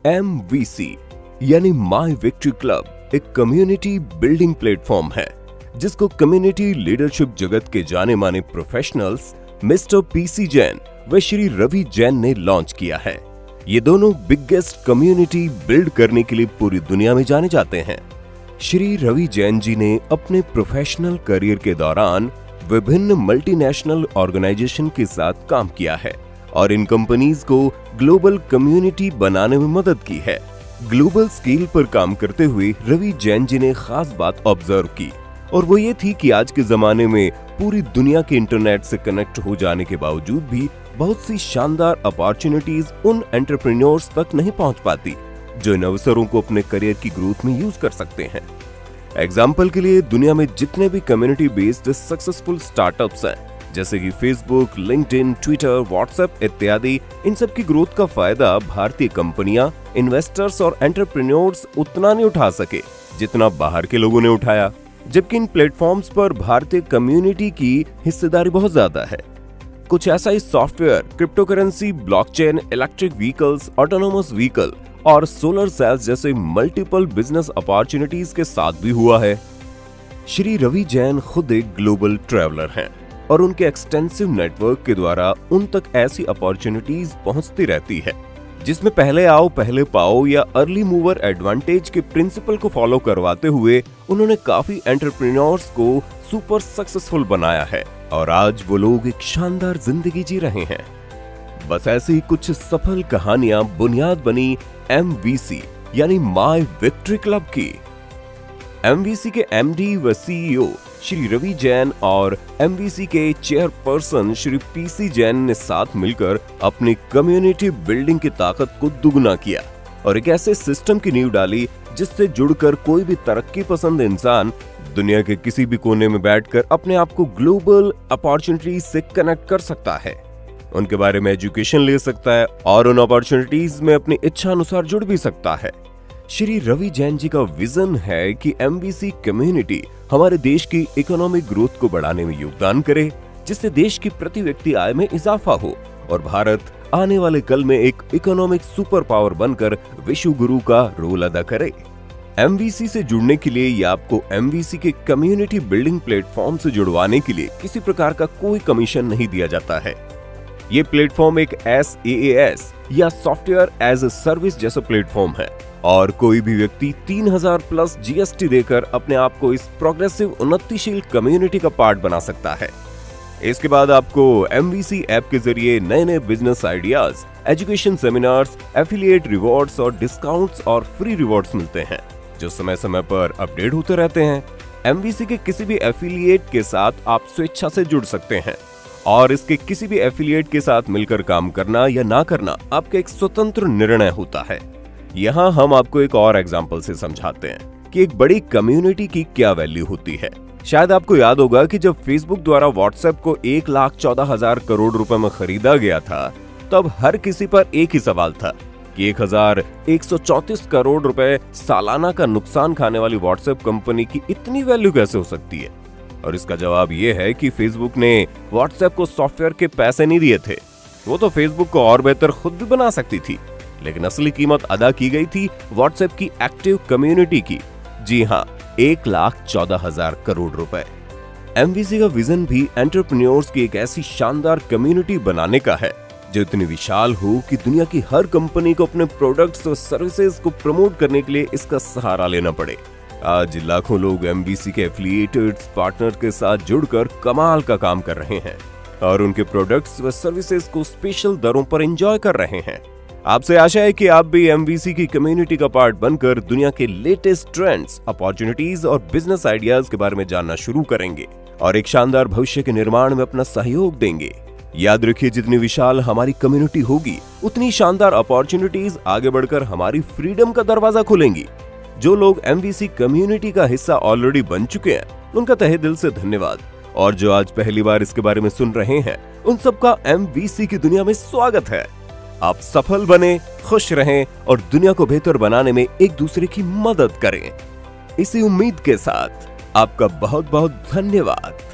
MVC यानी माई victory club एक community building platform है जिसको कम्युनिटी लीडरशिप जगत के जाने माने प्रोफेशनल्स मिस्टर PC जैन व श्री रवि जैन ने लॉन्च किया है। ये दोनों बिगेस्ट कम्युनिटी बिल्ड करने के लिए पूरी दुनिया में जाने जाते हैं। श्री रवि जैन जी ने अपने प्रोफेशनल करियर के दौरान विभिन्न मल्टीनेशनल ऑर्गेनाइजेशन के साथ काम किया है और इन कंपनीज को ग्लोबल कम्युनिटी बनाने में मदद की है। ग्लोबल स्केल पर काम करते हुए रवि जैन जी ने खास बात ऑब्जर्व की और वो ये थी कि आज के जमाने में पूरी दुनिया के इंटरनेट से कनेक्ट हो जाने के बावजूद भी बहुत सी शानदार अपॉर्चुनिटीज उन एंटरप्रेन्योर्स तक नहीं पहुंच पाती जो इन अवसरों को अपने करियर की ग्रोथ में यूज कर सकते हैं। एग्जाम्पल के लिए दुनिया में जितने भी कम्युनिटी बेस्ड सक्सेसफुल स्टार्टअप्स हैं जैसे कि फेसबुक, लिंक्डइन, ट्विटर, व्हाट्सएप इत्यादि, इन सब की ग्रोथ का फायदा भारतीय कंपनियां, इन्वेस्टर्स और एंटरप्रेन्योर्स उतना नहीं उठा सके जितना बाहर के लोगों ने उठाया, जबकि इन प्लेटफॉर्म्स पर भारतीय कम्युनिटी की हिस्सेदारी बहुत ज्यादा है। कुछ ऐसा ही software, crypto currency, blockchain, electric vehicles, autonomous vehicle और सोलर सेल्स जैसे मल्टीपल बिजनेस अपॉर्चुनिटीज के साथ भी हुआ है। श्री रवि जैन खुद एक ग्लोबल ट्रैवलर हैं और उनके एक्सटेंसिव नेटवर्क के द्वारा उन तक ऐसी अपॉर्चुनिटीज पहुंचती रहती है जिसमें पहले आओ पहले पाओ या अर्ली मूवर एडवांटेज के प्रिंसिपल को फॉलो करवाते हुए उन्होंने काफी एंटरप्रेन्योर्स को सुपर सक्सेसफुल बनाया है और आज वो लोग एक शानदार जिंदगी जी रहे हैं। बस ऐसी ही कुछ सफल कहानियां बुनियाद बनी MVC यानी माई विक्ट्री क्लब की। MVC के MD व CEO श्री रवि जैन और MVC के चेयरपर्सन श्री PC जैन ने साथ मिलकर अपनी कम्युनिटी बिल्डिंग की ताकत को दुगना किया और एक ऐसे सिस्टम की नींव डाली जिससे जुड़कर कोई भी तरक्की पसंद इंसान दुनिया के किसी भी कोने में बैठकर अपने आप को ग्लोबल अपॉर्चुनिटीज से कनेक्ट कर सकता है, उनके बारे में एजुकेशन ले सकता है और उन अपॉर्चुनिटीज में अपनी इच्छा अनुसार जुड़ भी सकता है। श्री रवि जैन जी का विजन है कि MVC कम्युनिटी हमारे देश की इकोनॉमिक ग्रोथ को बढ़ाने में योगदान करे जिससे देश की प्रति व्यक्ति आय में इजाफा हो और भारत आने वाले कल में एक इकोनॉमिक सुपर पावर बनकर विश्व गुरु का रोल अदा करे। MVC से जुड़ने के लिए या आपको MVC के कम्युनिटी बिल्डिंग प्लेटफॉर्म से जुड़वाने के लिए किसी प्रकार का कोई कमीशन नहीं दिया जाता है। ये प्लेटफॉर्म एक SaaS या सॉफ्टवेयर एज ए सर्विस जैसा प्लेटफॉर्म है और कोई भी व्यक्ति 3000 प्लस GST देकर अपने आप को इस प्रोग्रेसिव उन्नतिशील कम्युनिटी का पार्ट बना सकता है। इसके बाद आपको MVC ऐप के जरिए नए नए business ideas, education seminars, affiliate rewards और डिस्काउंट्स और फ्री रिवॉर्ड्स मिलते हैं जो समय समय पर अपडेट होते रहते हैं। MVC के किसी भी एफिलिएट के साथ आप स्वेच्छा से जुड़ सकते हैं और इसके किसी भी एफिलिएट के साथ मिलकर काम करना या ना करना आपका एक स्वतंत्र निर्णय होता है। यहाँ हम आपको एक और एग्जाम्पल से समझाते हैं कि एक बड़ी कम्युनिटी की क्या वैल्यू होती है। शायद आपको याद होगा कि जब फेसबुक द्वारा व्हाट्सएप को 1,14,000 करोड़ रुपए में खरीदा गया था तब हर किसी पर एक ही सवाल था कि 1,134 करोड़ रुपए सालाना का नुकसान खाने वाली व्हाट्सएप कंपनी की इतनी वैल्यू कैसे हो सकती है। और इसका जवाब यह है कि फेसबुक ने व्हाट्सएप को सॉफ्टवेयर के पैसे नहीं दिए थे, वो तो फेसबुक को और बेहतर खुद भी बना सकती थी, लेकिन असली कीमत अदा की गई थी व्हाट्सएप की एक्टिव कम्युनिटी की। जी हाँ, 1,14,000 करोड़ रुपए। MVC का विजन भी एंटरप्रेन्योर्स की एक ऐसी शानदार कम्युनिटी बनाने का है जो इतनी विशाल हो कि दुनिया की हर कंपनी को अपने प्रोडक्ट्स और सर्विसेज को प्रमोट करने के लिए इसका सहारा लेना पड़े। आज लाखों लोग MVC के एफिलिएटेड्स पार्टनर के साथ जुड़कर कमाल का काम कर रहे हैं और उनके प्रोडक्ट्स व सर्विसेज को स्पेशल दरों पर एंजॉय कर रहे हैं। आपसे आशा है कि आप भी MVC की कम्युनिटी का पार्ट बनकर दुनिया के लेटेस्ट ट्रेंड्स, अपॉर्चुनिटीज और बिजनेस आइडियाज के बारे में जानना शुरू करेंगे और एक शानदार भविष्य के निर्माण में अपना सहयोग देंगे। याद रखिए, जितनी विशाल हमारी कम्युनिटी होगी उतनी शानदार अपॉर्चुनिटीज आगे बढ़कर हमारी फ्रीडम का दरवाजा खोलेंगी। जो लोग MVC कम्युनिटी का हिस्सा ऑलरेडी बन चुके हैं उनका तहे दिल से धन्यवाद और जो आज पहली बार इसके बारे में सुन रहे हैं उन सबका MVC की दुनिया में स्वागत है। आप सफल बने, खुश रहें और दुनिया को बेहतर बनाने में एक दूसरे की मदद करें। इसी उम्मीद के साथ आपका बहुत बहुत धन्यवाद।